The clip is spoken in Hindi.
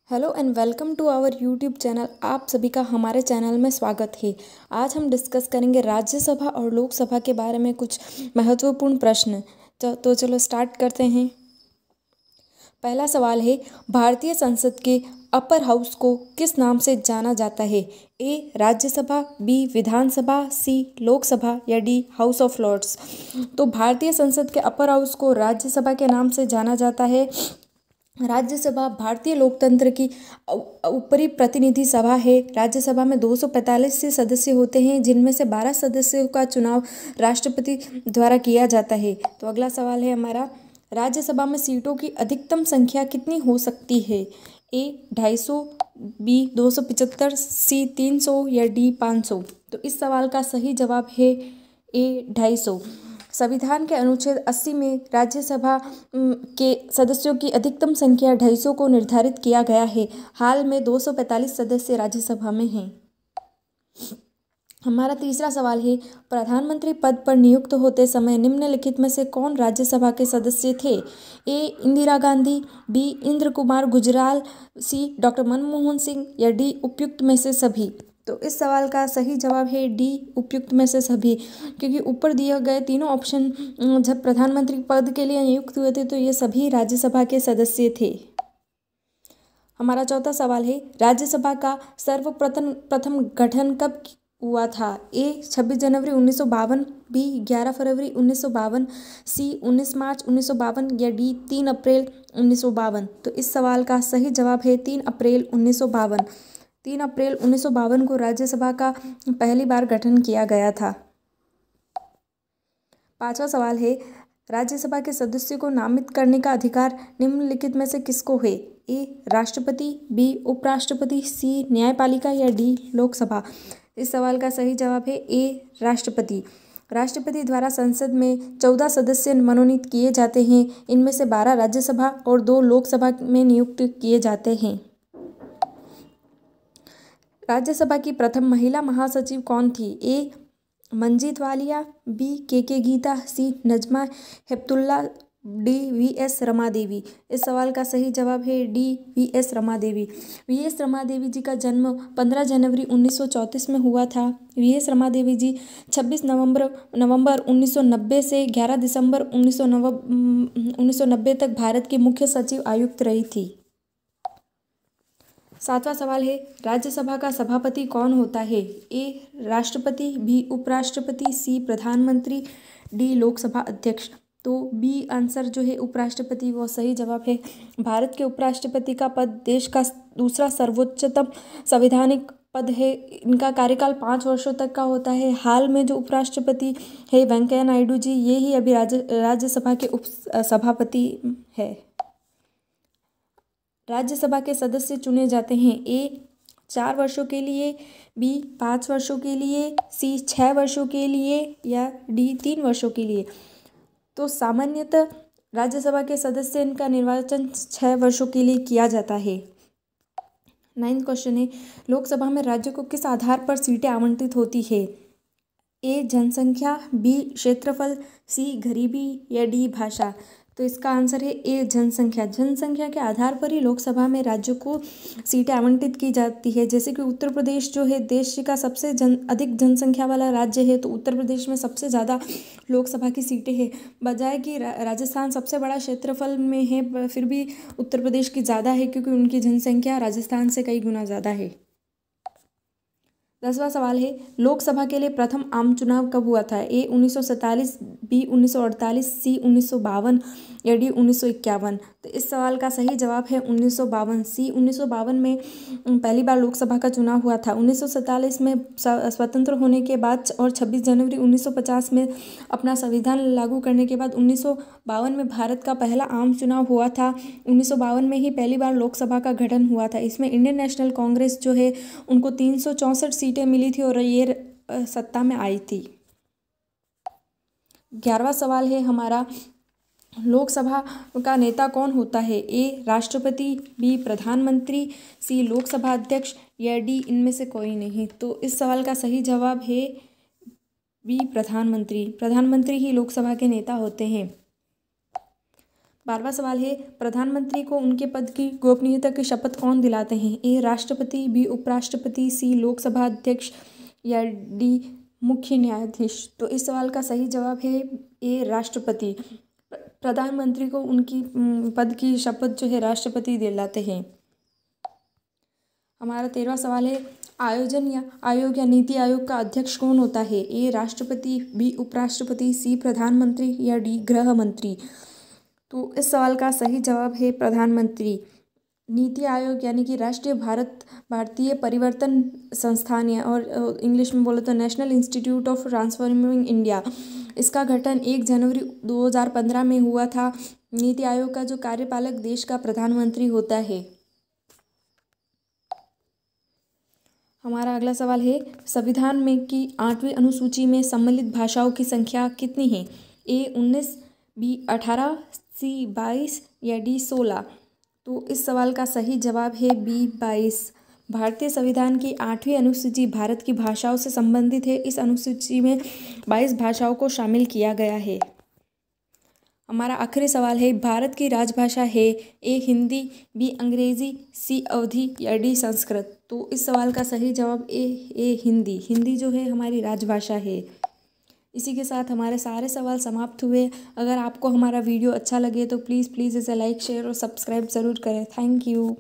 Hello and welcome to our YouTube channel. आप सभी का हमारे चैनल में स्वागत है। आज हम डिस्कस करेंगे राज्यसभा और लोकसभा के बारे में कुछ महत्वपूर्ण प्रश्न। तो चलो स्टार्ट करते हैं। पहला सवाल है, भारतीय संसद के अपर हाउस को किस नाम से जाना जाता है? ए राज्यसभा, बी विधानसभा, सी लोकसभा या डी हाउस ऑफ लॉर्ड्स। तो भारतीय संसद के अपर हाउस को राज्यसभा के नाम से जाना जाता है। राज्यसभा भारतीय लोकतंत्र की ऊपरी प्रतिनिधि सभा है। राज्यसभा में 245 से सदस्य होते हैं, जिनमें से 12 सदस्यों का चुनाव राष्ट्रपति द्वारा किया जाता है। तो अगला सवाल है हमारा, राज्यसभा में सीटों की अधिकतम संख्या कितनी हो सकती है? ए 250, बी 275, सी 300 या डी 500। तो इस सवाल का सही जवाब है ए 250। संविधान के अनुच्छेद 80 में राज्यसभा के सदस्यों की अधिकतम संख्या 250 को निर्धारित किया गया है। हाल में 245 सदस्य राज्यसभा में हैं। हमारा तीसरा सवाल है, प्रधानमंत्री पद पर नियुक्त होते समय निम्नलिखित में से कौन राज्यसभा के सदस्य थे? ए इंदिरा गांधी, बी इंद्र कुमार गुजराल, सी डॉक्टर मनमोहन सिंह या डी उपयुक्त में से सभी। तो इस सवाल का सही जवाब है डी उपयुक्त में से सभी, क्योंकि ऊपर दिए गए तीनों ऑप्शन जब प्रधानमंत्री पद के लिए नियुक्त हुए थे तो ये सभी राज्यसभा के सदस्य थे। हमारा चौथा सवाल है, राज्यसभा का सर्वप्रथम गठन कब हुआ था? ए 26 जनवरी 1952, बी 11 फरवरी 1952, सी 19 मार्च 1952 या डी 3 अप्रैल 1952। तो इस सवाल का सही जवाब है 3 अप्रैल 1952। 3 अप्रैल 1952 को राज्यसभा का पहली बार गठन किया गया था। पांचवा सवाल है, राज्यसभा के सदस्यों को नामित करने का अधिकार निम्नलिखित में से किसको है? ए राष्ट्रपति, बी उपराष्ट्रपति, सी न्यायपालिका या डी लोकसभा। इस सवाल का सही जवाब है ए राष्ट्रपति। राष्ट्रपति द्वारा संसद में 14 सदस्य मनोनीत किए जाते हैं। इनमें से 12 राज्यसभा और 2 लोकसभा में नियुक्त किए जाते हैं। राज्यसभा की प्रथम महिला महासचिव कौन थी? ए मंजीत वालिया, बी के गीता, सी नजमा हेपतुल्ला, डी वी.एस. रमा देवी। इस सवाल का सही जवाब है D VS. Rama Devi. VS. Rama Devi जी का जन्म 15 जनवरी 1934 में हुआ था। वी.एस. रमा देवी जी 26 नवंबर 1990 से 11 दिसंबर 1990 तक भारत की मुख्य सचिव आयुक्त रही थी। सातवां सवाल है, राज्यसभा का सभापति कौन होता है? ए राष्ट्रपति, बी उपराष्ट्रपति, सी प्रधानमंत्री, डी लोकसभा अध्यक्ष। तो बी आंसर जो है उपराष्ट्रपति वो सही जवाब है। भारत के उपराष्ट्रपति का पद देश का दूसरा सर्वोच्चतम संवैधानिक पद है। इनका कार्यकाल 5 वर्षों तक का होता है। हाल में जो उपराष्ट्रपति है वेंकैया नायडू जी, ये ही अभी राज्यसभा के उप सभापति है। राज्यसभा के सदस्य चुने जाते हैं। ए 4 वर्षों के लिए, बी 5 वर्षों के लिए, सी 6 वर्षों के लिए या डी 3 वर्षों के लिए। तो सामान्यतः राज्यसभा के सदस्य इनका निर्वाचन 6 वर्षों के लिए किया जाता है। 9वां क्वेश्चन है, लोकसभा में राज्यों को किस आधार पर सीटें आवंटित होती है? ए जनसंख्या, बी क्षेत्रफल, सी गरीबी या डी भाषा। तो इसका आंसर है ए जनसंख्या। जनसंख्या के आधार पर ही लोकसभा में राज्यों को सीटें आवंटित की जाती है। जैसे कि उत्तर प्रदेश जो है देश का सबसे अधिक जनसंख्या वाला राज्य है, तो उत्तर प्रदेश में सबसे ज़्यादा लोकसभा की सीटें हैं। बजाय कि राजस्थान सबसे बड़ा क्षेत्रफल में है, फिर भी उत्तर प्रदेश की ज़्यादा है, क्योंकि उनकी जनसंख्या राजस्थान से कई गुना ज़्यादा है। 10वां सवाल है, लोकसभा के लिए प्रथम आम चुनाव कब हुआ था? ए 1947, बी 1948, सी 1952 या डी 1951। तो इस सवाल का सही जवाब है 1952। सी 1952 में पहली बार लोकसभा का चुनाव हुआ था। 1947 में स्वतंत्र होने के बाद और 26 जनवरी 1950 में अपना संविधान लागू करने के बाद 1952 में भारत का पहला आम चुनाव हुआ था। 1952 में ही पहली बार लोकसभा का गठन हुआ था। इसमें इंडियन नेशनल कांग्रेस जो है उनको 364 सीटें मिली थी और ये सत्ता में आई थी। 11वां सवाल है हमारा, लोकसभा का नेता कौन होता है? ए राष्ट्रपति, बी प्रधानमंत्री, सी लोकसभा अध्यक्ष या डी इनमें से कोई नहीं। तो इस सवाल का सही जवाब है बी प्रधानमंत्री। प्रधानमंत्री ही लोकसभा के नेता होते हैं। 12वां सवाल है, प्रधानमंत्री को उनके पद की गोपनीयता की शपथ कौन दिलाते हैं? ए राष्ट्रपति, बी उपराष्ट्रपति, सी लोकसभा अध्यक्ष या डी मुख्य न्यायाधीश। तो इस सवाल का सही जवाब है ए राष्ट्रपति। प्रधानमंत्री को उनकी पद की शपथ जो है राष्ट्रपति दिलाते हैं। हमारा 13वां सवाल है, आयोग या नीति आयोग का अध्यक्ष कौन होता है? ए राष्ट्रपति, बी उपराष्ट्रपति, सी प्रधानमंत्री या डी गृह मंत्री। तो इस सवाल का सही जवाब है प्रधानमंत्री। नीति आयोग यानी कि भारतीय परिवर्तन संस्थान है, और इंग्लिश में बोले तो national institute of transforming India, इसका गठन 1 जनवरी 2015 में हुआ था। नीति आयोग का जो कार्यपालक देश का प्रधानमंत्री होता है। हमारा अगला सवाल है, संविधान में की 8वीं अनुसूची में सम्मिलित भाषाओं की संख्या कितनी है? ए 19, बी 18, सी 22 या डी 16। तो इस सवाल का सही जवाब है बी 22। भारतीय संविधान की 8वीं अनुसूची भारत की भाषाओं से संबंधित है। इस अनुसूची में 22 भाषाओं को शामिल किया गया है। हमारा आखिरी सवाल है, भारत की राजभाषा है? ए हिंदी, बी अंग्रेजी, सी अवधी या डी संस्कृत। तो इस सवाल का सही जवाब ए हिंदी। हिंदी जो है हमारी राजभाषा है। इसी के साथ हमारे सारे सवाल समाप्त हुए। अगर आपको हमारा वीडियो अच्छा लगे तो प्लीज़ इसे लाइक, शेयर और सब्सक्राइब ज़रूर करें। Thank you.